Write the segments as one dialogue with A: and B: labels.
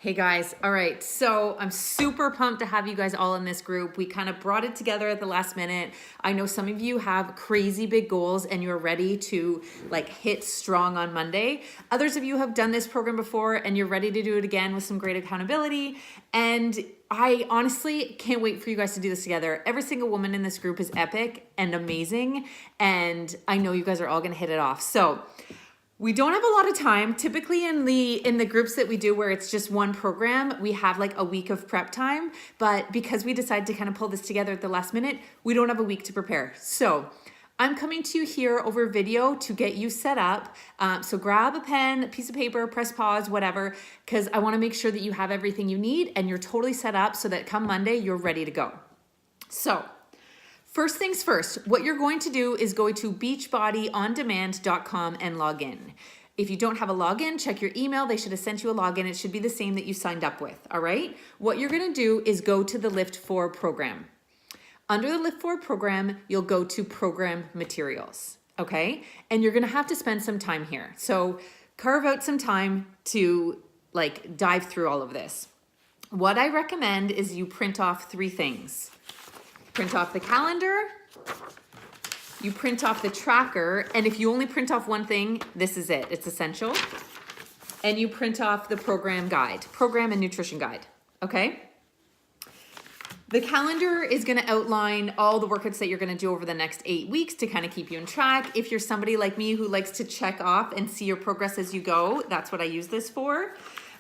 A: Hey guys, all right, so I'm super pumped to have you guys all in this group. We kind of brought it together at the last minute. I know some of you have crazy big goals and you're ready to like hit strong on Monday. Others of you have done this program before and you're ready to do it again with some great accountability. And I honestly can't wait for you guys to do this together. Every single woman in this group is epic and amazing. And I know you guys are all gonna hit it off. So we don't have a lot of time. Typically in the groups that we do where it's just one program, we have like a week of prep time. But because we decided to kind of pull this together at the last minute, we don't have a week to prepare. So I'm coming to you here over video to get you set up. So grab a pen, a piece of paper, press pause, whatever, because I want to make sure that you have everything you need and you're totally set up so that come Monday, you're ready to go. So first things first, what you're going to do is go to beachbodyondemand.com and log in. If you don't have a login, check your email. They should have sent you a login. It should be the same that you signed up with, all right? What you're gonna do is go to the LIIFT4 program. Under the LIIFT4 program, you'll go to program materials, okay? And you're gonna have to spend some time here. So carve out some time to like dive through all of this. What I recommend is you print off 3 things. Print off the calendar, you print off the tracker, and if you only print off one thing, this is it, it's essential. And you print off the program guide, program and nutrition guide, okay? The calendar is gonna outline all the workouts that you're gonna do over the next 8 weeks to kind of keep you in track. If you're somebody like me who likes to check off and see your progress as you go, that's what I use this for.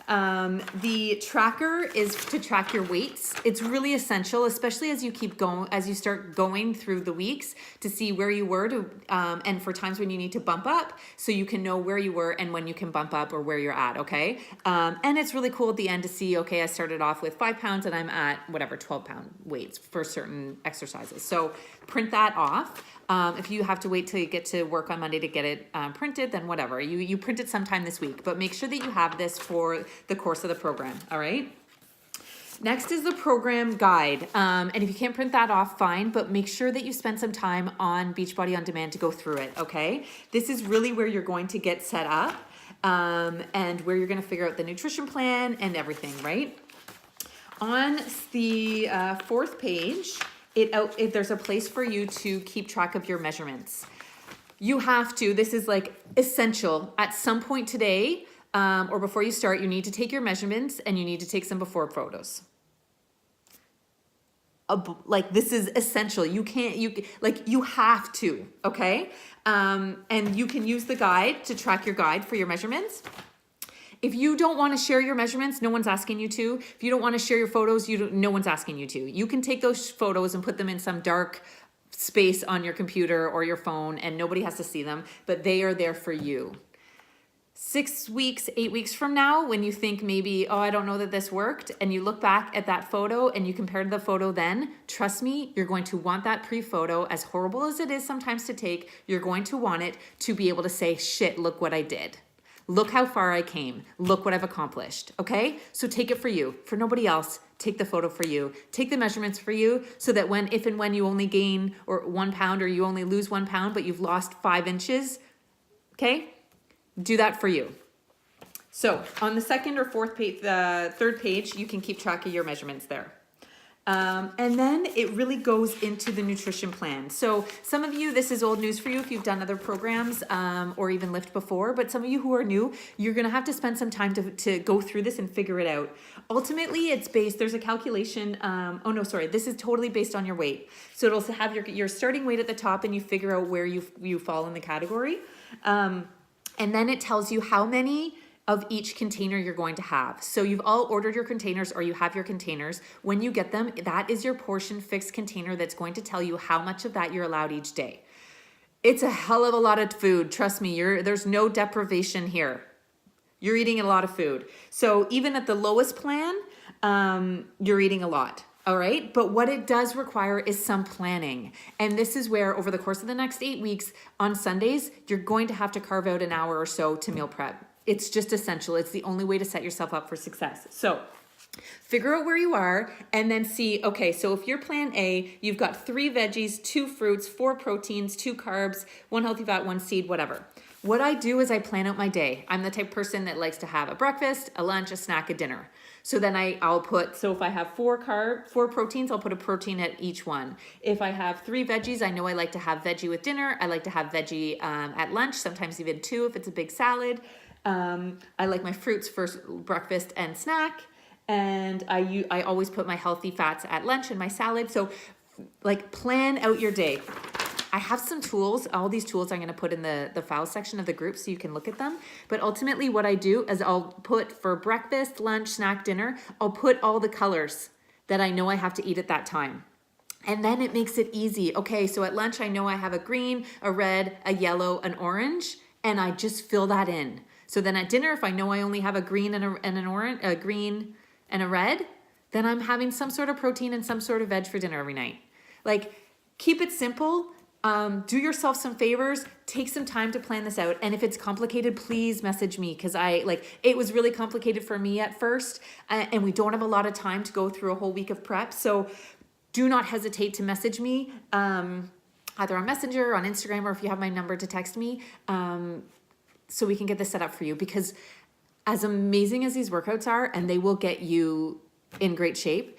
A: The tracker is to track your weights. It's really essential, especially as you keep going, as you start going through the weeks to see where you were and for times when you need to bump up so you can know where you were and when you can bump up or where you're at, okay? And it's really cool at the end to see, okay, I started off with 5 pounds and I'm at whatever, 12-pound weights for certain exercises. So print that off. If you have to wait till you get to work on Monday to get it printed, then whatever. You print it sometime this week, but make sure that you have this for the course of the program, all right? Next is the program guide. And if you can't print that off, fine, but make sure that you spend some time on Beachbody On Demand to go through it, okay? This is really where you're going to get set up and where you're gonna figure out the nutrition plan and everything, right? On the 4th page, there's a place for you to keep track of your measurements. You have to, this is like essential. At some point today or before you start, you need to take your measurements and you need to take some before photos. Like this is essential. You have to, okay? And you can use the guide to track your guide for your measurements. If you don't want to share your measurements, no one's asking you to. If you don't want to share your photos, no one's asking you to. You can take those photos and put them in some dark space on your computer or your phone and nobody has to see them, but they are there for you. 6 weeks, 8 weeks from now, when you think maybe, oh, I don't know that this worked, and you look back at that photo and you compare to the photo then, trust me, you're going to want that pre-photo, as horrible as it is sometimes to take, you're going to want it to be able to say, shit, look what I did. Look how far I came. Look what I've accomplished, okay? So take it for you, for nobody else. Take the photo for you. Take the measurements for you so that if and when you only gain 1 pound or you only lose 1 pound, but you've lost 5 inches, okay? Do that for you. So on the 2nd or 4th page, the 3rd page, you can keep track of your measurements there. And then it really goes into the nutrition plan. So some of you, this is old news for you if you've done other programs or even LIIFT before, but some of you who are new, you're gonna have to spend some time to go through this and figure it out. Ultimately, it's based, there's a calculation, this is totally based on your weight. So it'll have your starting weight at the top and you figure out where you fall in the category. And then it tells you how many of each container you're going to have. So you've all ordered your containers or you have your containers. When you get them, that is your portion fixed container that's going to tell you how much of that you're allowed each day. It's a hell of a lot of food. Trust me, there's no deprivation here. You're eating a lot of food. So even at the lowest plan, you're eating a lot. All right, but what it does require is some planning. And this is where over the course of the next 8 weeks on Sundays, you're going to have to carve out an hour or so to meal prep. It's just essential. It's the only way to set yourself up for success. So figure out where you are and then see, okay, so if you're plan A, you've got 3 veggies, 2 fruits, 4 proteins, 2 carbs, 1 healthy fat, 1 seed, whatever. what I do is I plan out my day. I'm the type of person that likes to have a breakfast, a lunch, a snack, a dinner. So then I'll put, so if I have four proteins, I'll put a protein at each one. If I have 3 veggies, I know I like to have veggie with dinner. I like to have veggie at lunch, sometimes even 2 if it's a big salad. I like my fruits for breakfast and snack. And I always put my healthy fats at lunch in my salad. So like plan out your day. I have some tools. All these tools I'm going to put in the file section of the group so you can look at them. But ultimately what I do is I'll put for breakfast, lunch, snack, dinner, I'll put all the colors that I know I have to eat at that time. And then it makes it easy. Okay, so at lunch I know I have a green, a red, a yellow, an orange, and I just fill that in. So then at dinner, if I know I only have a green and an orange, a green and a red, then I'm having some sort of protein and some sort of veg for dinner every night. Like, keep it simple. Do yourself some favors, take some time to plan this out. And if it's complicated, please message me, because it was really complicated for me at first, and we don't have a lot of time to go through a whole week of prep. So do not hesitate to message me, either on Messenger, or on Instagram, or if you have my number to text me, so we can get this set up for you. Because as amazing as these workouts are, and they will get you in great shape,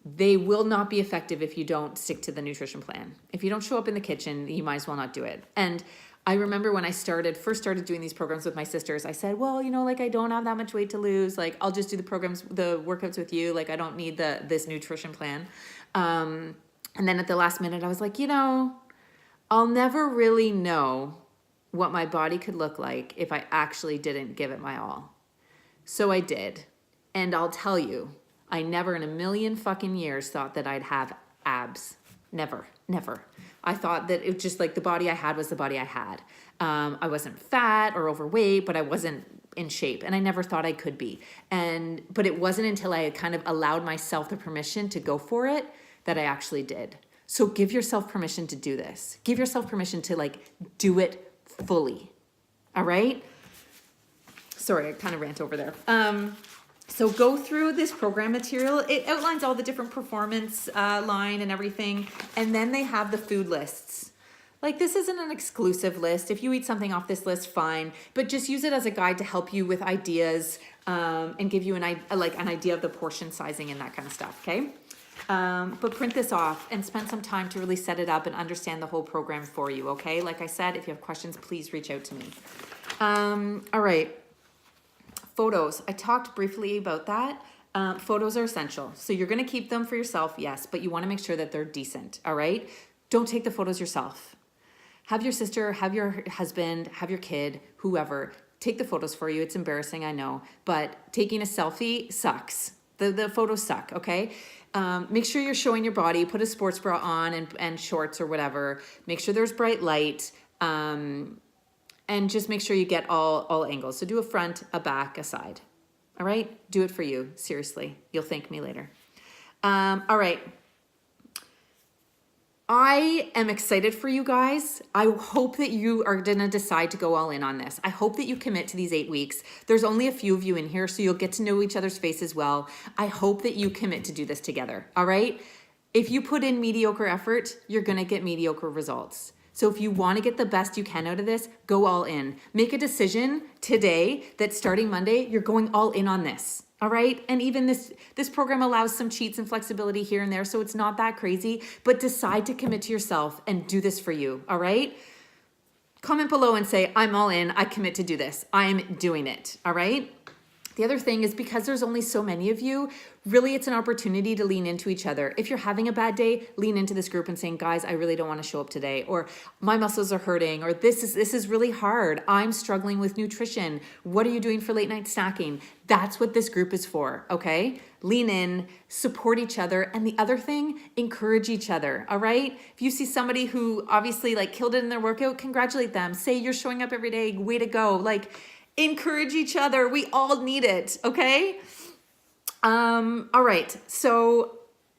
A: they will not be effective if you don't stick to the nutrition plan. If you don't show up in the kitchen, you might as well not do it. And I remember when I first started doing these programs with my sisters, I said, well, I don't have that much weight to lose. Like, I'll just do the workouts with you. Like, I don't need this nutrition plan. And then at the last minute, I was like, I'll never really know what my body could look like if I actually didn't give it my all. So I did. And I'll tell you, I never in a million fucking years thought that I'd have abs. Never. I thought that it was just like the body I had was the body I had. I wasn't fat or overweight, but I wasn't in shape, and I never thought I could be. But it wasn't until I kind of allowed myself the permission to go for it that I actually did. So give yourself permission to do this. Give yourself permission to do it fully. All right? Sorry, I kind of rant over there. So go through this program material. It outlines all the different performance line and everything. And then they have the food lists. This isn't an exclusive list. If you eat something off this list, fine. But just use it as a guide to help you with ideas and give you an idea of the portion sizing and that kind of stuff, okay? But print this off and spend some time to really set it up and understand the whole program for you, okay? Like I said, if you have questions, please reach out to me. All right. Photos. I talked briefly about that. Photos are essential. So you're going to keep them for yourself, yes, but you want to make sure that they're decent, all right? Don't take the photos yourself. Have your sister, have your husband, have your kid, whoever, take the photos for you. It's embarrassing, I know, but taking a selfie sucks. The photos suck, okay? Make sure you're showing your body. Put a sports bra on and shorts or whatever. Make sure there's bright light. And just make sure you get all angles. So do a front, a back, a side. All right? Do it for you. Seriously. You'll thank me later. All right. I am excited for you guys. I hope that you are going to decide to go all in on this. I hope that you commit to these 8 weeks. There's only a few of you in here, so you'll get to know each other's faces well. I hope that you commit to do this together. All right? If you put in mediocre effort, you're going to get mediocre results. So if you want to get the best you can out of this, go all in. Make a decision today that starting Monday, you're going all in on this. All right? And even this program allows some cheats and flexibility here and there, so it's not that crazy, but decide to commit to yourself and do this for you. All right? Comment below and say, I'm all in. I commit to do this. I'm doing it. All right? The other thing is, because there's only so many of you, really it's an opportunity to lean into each other. If you're having a bad day, lean into this group and saying, guys, I really don't want to show up today, or my muscles are hurting, or this is really hard. I'm struggling with nutrition. What are you doing for late night snacking? That's what this group is for, okay? Lean in, support each other. And the other thing, encourage each other, all right? If you see somebody who obviously killed it in their workout, congratulate them. Say you're showing up every day, way to go. Encourage each other. We all need it, okay? All right, so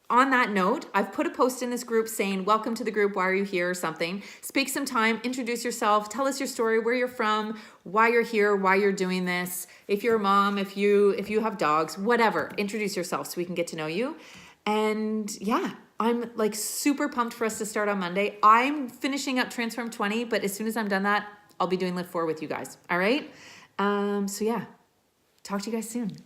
A: on that note, I've put a post in this group saying, welcome to the group, why are you here, or something. Speak some time, introduce yourself, tell us your story, where you're from, why you're here, why you're doing this. If you're a mom, if you have dogs, whatever, introduce yourself so we can get to know you. And yeah, I'm super pumped for us to start on Monday. I'm finishing up Transform 20, but as soon as I'm done that, I'll be doing LIIFT4 with you guys. All right. So yeah, talk to you guys soon.